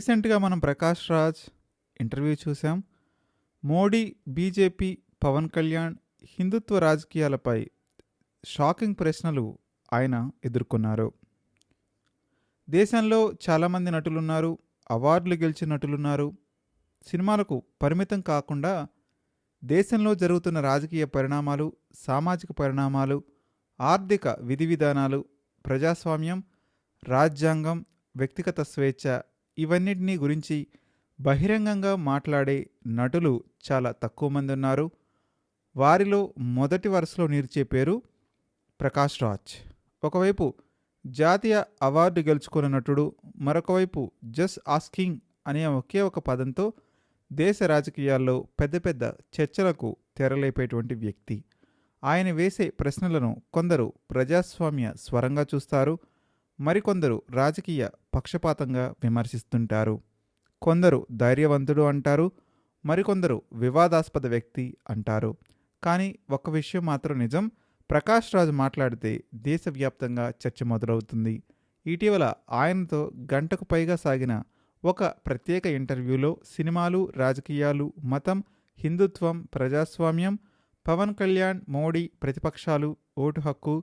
రీసెంట్‌గా మనం 'ప్రకాష్ రాజ్' ఇంటర్వ్యూ చూసాం. మోడీ, బీజేపీ, పవన్ కళ్యాణ్ హిందుత్వ రాజకీయాలపై షాకింగ్ ప్రశ్నలు ఆయన ఎదుర్కొన్నారు. దేశంలో చాలామంది నటులున్నారు. అవార్డులు గెలిచిన నటులున్నారు. సినిమాలకు పరిమితం కాకుండా దేశంలో జరుగుతున్న రాజకీయ పరిణామాలు, సామాజిక పరిణామాలు, ఆర్థిక విధివిధానాలు, ప్రజాస్వామ్యం, రాజ్యాంగం, వ్యక్తిగత స్వేచ్ఛ ఇవన్నిటిని గురించి బహిరంగంగా మాట్లాడే నటులు చాలా తక్కువ మంది ఉన్నారు. వారిలో మొదటి వరుసలో నిలిచే పేరు ప్రకాష్ రాజ్. ఒకవైపు జాతీయ అవార్డు గెలుచుకున్న నటుడు, మరొకవైపు జస్ట్ ఆస్కింగ్ అనే ఒకే ఒక పదంతో దేశ రాజకీయాల్లో పెద్ద పెద్ద చర్చలకు తెరలేపేటువంటి వ్యక్తి. ఆయన వేసే ప్రశ్నలను కొందరు ప్రజాస్వామ్య స్వరంగా చూస్తారు. మరికొందరు రాజకీయ పక్షపాతంగా విమర్శిస్తుంటారు. కొందరు ధైర్యవంతుడు అంటారు. మరికొందరు వివాదాస్పద వ్యక్తి అంటారు. కానీ ఒక విషయం మాత్రం నిజం, ప్రకాష్ రాజ్ మాట్లాడితే దేశవ్యాప్తంగా చర్చ మొదలవుతుంది. ఇటీవల ఆయనతో గంటకు పైగా సాగిన ఒక ప్రత్యేక ఇంటర్వ్యూలో సినిమాలు, రాజకీయాలు, మతం, హిందుత్వం, ప్రజాస్వామ్యం, పవన్ కళ్యాణ్, మోడీ, ప్రతిపక్షాలు, ఓటు హక్కు,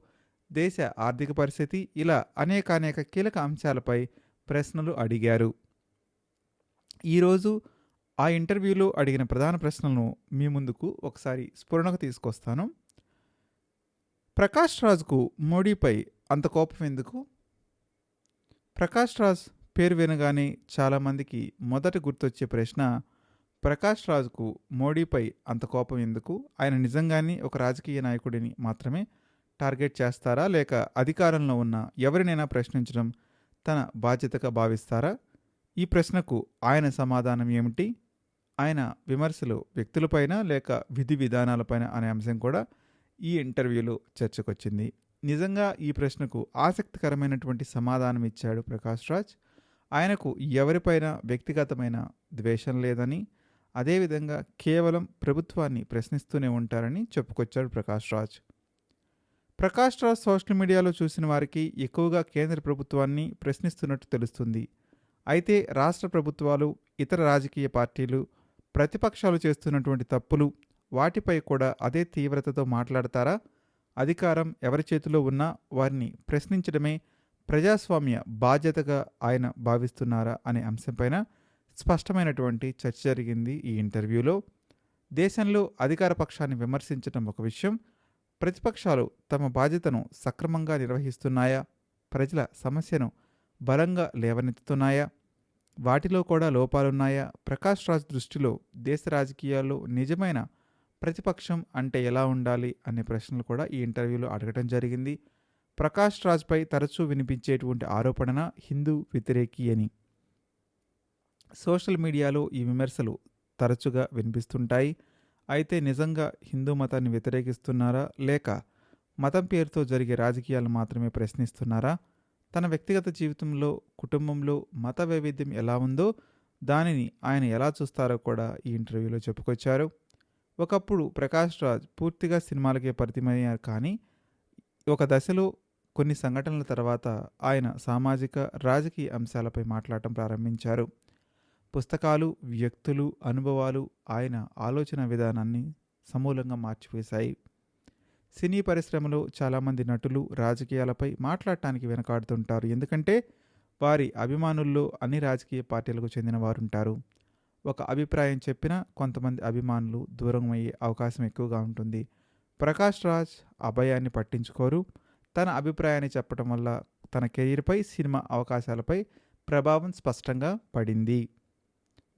దేశ ఆర్థిక పరిస్థితి ఇలా అనేకానేక కీలక అంశాలపై ప్రశ్నలు అడిగారు. ఈరోజు ఆ ఇంటర్వ్యూలో అడిగిన ప్రధాన ప్రశ్నలను మీ ముందుకు ఒకసారి స్ఫురణకు తీసుకొస్తాను. ప్రకాష్ రాజ్కు మోడీపై అంత కోపం ఎందుకు? ప్రకాష్ రాజ్ పేరు వినగానే చాలామందికి మొదట గుర్తొచ్చే ప్రశ్న, ప్రకాష్ రాజ్కు మోడీపై అంత కోపం ఎందుకు? ఆయన నిజంగానే ఒక రాజకీయ నాయకుడిని మాత్రమే టార్గెట్ చేస్తారా, లేక అధికారంలో ఉన్న ఎవరినైనా ప్రశ్నించడం తన బాధ్యతగా భావిస్తారా? ఈ ప్రశ్నకు ఆయన సమాధానం ఏమిటి? ఆయన విమర్శలు వ్యక్తులపైన లేక విధి విధానాలపైన అనే అంశం కూడా ఈ ఇంటర్వ్యూలో చర్చకొచ్చింది. నిజంగా ఈ ప్రశ్నకు ఆసక్తికరమైనటువంటి సమాధానం ఇచ్చాడు ప్రకాష్ రాజ్. ఆయనకు ఎవరిపైన వ్యక్తిగతమైన ద్వేషం లేదని, అదేవిధంగా కేవలం ప్రభుత్వాన్ని ప్రశ్నిస్తూనే ఉంటారని చెప్పుకొచ్చాడు ప్రకాష్ రాజ్. ప్రకాష్ రాజ్ సోషల్ మీడియాలో చూసిన వారికి ఎక్కువగా కేంద్ర ప్రభుత్వాన్ని ప్రశ్నిస్తున్నట్టు తెలుస్తుంది. అయితే రాష్ట్ర ప్రభుత్వాలు, ఇతర రాజకీయ పార్టీలు, ప్రతిపక్షాలు చేస్తున్నటువంటి తప్పులు, వాటిపై కూడా అదే తీవ్రతతో మాట్లాడతారా? అధికారం ఎవరి చేతిలో ఉన్నా వారిని ప్రశ్నించడమే ప్రజాస్వామ్య బాధ్యతగా ఆయన భావిస్తున్నారా అనే అంశంపైన స్పష్టమైనటువంటి చర్చ జరిగింది ఈ ఇంటర్వ్యూలో. దేశంలో అధికార పక్షాన్ని విమర్శించడం ఒక విషయం, ప్రతిపక్షాలు తమ బాధ్యతను సక్రమంగా నిర్వహిస్తున్నాయా, ప్రజల సమస్యను బలంగా లేవనెత్తుతున్నాయా, వాటిలో కూడా లోపాలున్నాయా? ప్రకాష్ రాజ్ దృష్టిలో దేశ రాజకీయాల్లో నిజమైన ప్రతిపక్షం అంటే ఎలా ఉండాలి అనే ప్రశ్నలు కూడా ఈ ఇంటర్వ్యూలో అడగటం జరిగింది. ప్రకాష్ రాజ్పై తరచూ వినిపించేటువంటి ఆరోపణ హిందూ వ్యతిరేకి అని. సోషల్ మీడియాలో ఈ విమర్శలు తరచుగా వినిపిస్తుంటాయి. అయితే నిజంగా హిందూ మతాన్ని వ్యతిరేకిస్తున్నారా, లేక మతం పేరుతో జరిగే రాజకీయాలు మాత్రమే ప్రశ్నిస్తున్నారా? తన వ్యక్తిగత జీవితంలో, కుటుంబంలో మత వైవిధ్యం ఎలా ఉందో దానిని ఆయన ఎలా చూస్తారో కూడా ఈ ఇంటర్వ్యూలో చెప్పుకొచ్చారు. ఒకప్పుడు ప్రకాష్ రాజ్ పూర్తిగా సినిమాలకే పరిమితమయ్యారు. కానీ ఒక దశలో కొన్ని సంఘటనల తర్వాత ఆయన సామాజిక, రాజకీయ అంశాలపై మాట్లాడటం ప్రారంభించారు. పుస్తకాలు, వ్యక్తులు, అనుభవాలు ఆయన ఆలోచన విధానాన్ని సమూలంగా మార్చివేశాయి. సినీ పరిశ్రమలో చాలామంది నటులు రాజకీయాలపై మాట్లాడటానికి వెనకాడుతుంటారు. ఎందుకంటే వారి అభిమానుల్లో అన్ని రాజకీయ పార్టీలకు చెందిన వారుంటారు. ఒక అభిప్రాయం చెప్పినా కొంతమంది అభిమానులు దూరం అయ్యే అవకాశం ఎక్కువగా ఉంటుంది. ప్రకాష్ రాజ్ అభయాన్ని పట్టించుకోరు. తన అభిప్రాయాన్ని చెప్పడం వల్ల తన కెరీర్పై, సినిమా అవకాశాలపై ప్రభావం స్పష్టంగా పడింది.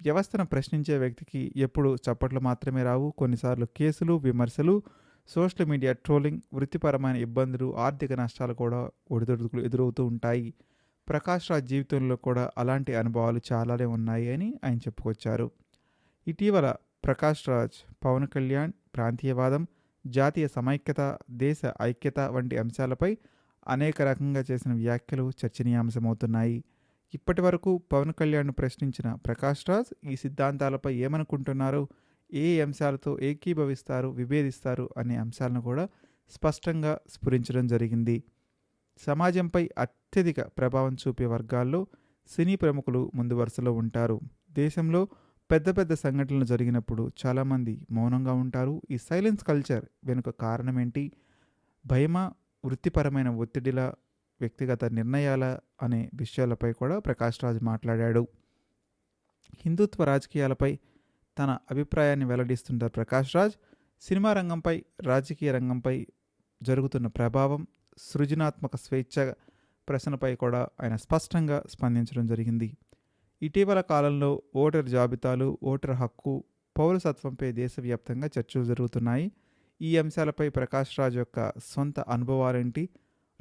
వ్యవస్థను ప్రశ్నించే వ్యక్తికి ఎప్పుడు చప్పట్లు మాత్రమే రావు. కొన్నిసార్లు కేసులు, విమర్శలు, సోషల్ మీడియా ట్రోలింగ్, వృత్తిపరమైన ఇబ్బందులు, ఆర్థిక నష్టాలు కూడా ఒడిదుడుకులు ఎదురవుతూ ఉంటాయి. ప్రకాష్ రాజ్ జీవితంలో కూడా అలాంటి అనుభవాలు చాలానే ఉన్నాయి అని ఆయన చెప్పుకొచ్చారు. ఇటీవల ప్రకాష్ రాజ్ పవన్ కళ్యాణ్, ప్రాంతీయవాదం, జాతీయ సమైక్యత, దేశ ఐక్యత వంటి అంశాలపై అనేక రకంగా చేసిన వ్యాఖ్యలు చర్చనీయాంశమవుతున్నాయి. ఇప్పటి వరకు పవన్ కళ్యాణ్ను ప్రశ్నించిన ప్రకాష్ రాజ్ ఈ సిద్ధాంతాలపై ఏమనుకుంటున్నారు, ఏ అంశాలతో ఏకీభవిస్తారు, విభేదిస్తారు అనే అంశాలను కూడా స్పష్టంగా స్ఫురించడం జరిగింది. సమాజంపై అత్యధిక ప్రభావం చూపే వర్గాల్లో సినీ ప్రముఖులు ముందు వరుసలో ఉంటారు. దేశంలో పెద్ద పెద్ద సంఘటనలు జరిగినప్పుడు చాలామంది మౌనంగా ఉంటారు. ఈ సైలెన్స్ కల్చర్ వెనుక కారణం ఏంటి? భయమా? వృత్తిపరమైన ఒత్తిడిలా? వ్యక్తిగత నిర్ణయాల అనే విషయాలపై కూడా ప్రకాష్ రాజ్ మాట్లాడాడు. హిందుత్వ రాజకీయాలపై తన అభిప్రాయాన్ని వెల్లడిస్తున్న ప్రకాష్ రాజ్ సినిమా రంగంపై, రాజకీయ రంగంపై జరుగుతున్న ప్రభావం, సృజనాత్మక స్వేచ్ఛ ప్రశ్నపై కూడా ఆయన స్పష్టంగా స్పందించడం జరిగింది. ఇటీవల కాలంలో ఓటరు జాబితాలు, ఓటరు హక్కు, పౌరసత్వంపై దేశవ్యాప్తంగా చర్చలు జరుగుతున్నాయి. ఈ అంశాలపై ప్రకాష్ రాజ్ యొక్క సొంత అనుభవాలేంటి?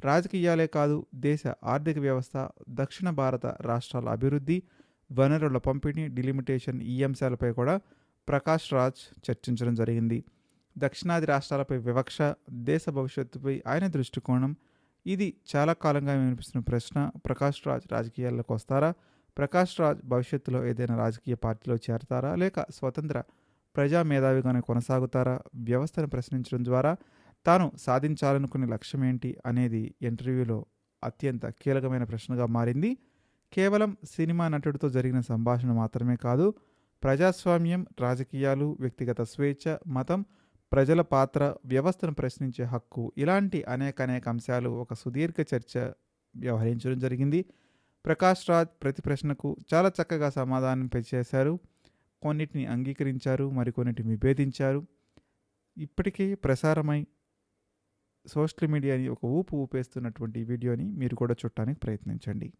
రాజకీయాలే కాదు, దేశ ఆర్థిక వ్యవస్థ, దక్షిణ భారత రాష్ట్రాల అభివృద్ధి, వనరుల పంపిణీ, డిలిమిటేషన్ ఈ అంశాలపై కూడా ప్రకాష్ రాజ్ చర్చించడం జరిగింది. దక్షిణాది రాష్ట్రాలపై వివక్ష, దేశ భవిష్యత్తుపై ఆయన దృష్టికోణం, ఇది చాలా కాలంగా వినిపిస్తున్న ప్రశ్న. ప్రకాష్ రాజ్ రాజకీయాల్లోకి వస్తారా? ప్రకాష్ రాజ్ భవిష్యత్తులో ఏదైనా రాజకీయ పార్టీలో చేరతారా, లేక స్వతంత్ర ప్రజా మేధావిగానే కొనసాగుతారా? వ్యవస్థను ప్రశ్నించడం ద్వారా తాను సాధించాలనుకునే లక్ష్యం ఏంటి అనేది ఇంటర్వ్యూలో అత్యంత కీలకమైన ప్రశ్నగా మారింది. కేవలం సినిమా నటుడితో జరిగిన సంభాషణ మాత్రమే కాదు, ప్రజాస్వామ్యం, రాజకీయాలు, వ్యక్తిగత స్వేచ్ఛ, మతం, ప్రజల పాత్ర, వ్యవస్థను ప్రశ్నించే హక్కు, ఇలాంటి అనేక అంశాలు ఒక సుదీర్ఘ చర్చ వ్యవహరించడం జరిగింది. ప్రకాష్ రాజ్ ప్రతి ప్రశ్నకు చాలా చక్కగా సమాధానం చేశారు. కొన్నిటిని అంగీకరించారు, మరికొన్నిటిని విభేదించారు. ఇప్పటికే ప్రసారమై సోషల్ మీడియాని ఒక ఊపు ఊపేస్తున్నటువంటి వీడియోని మీరు కూడా చూడటానికి ప్రయత్నించండి.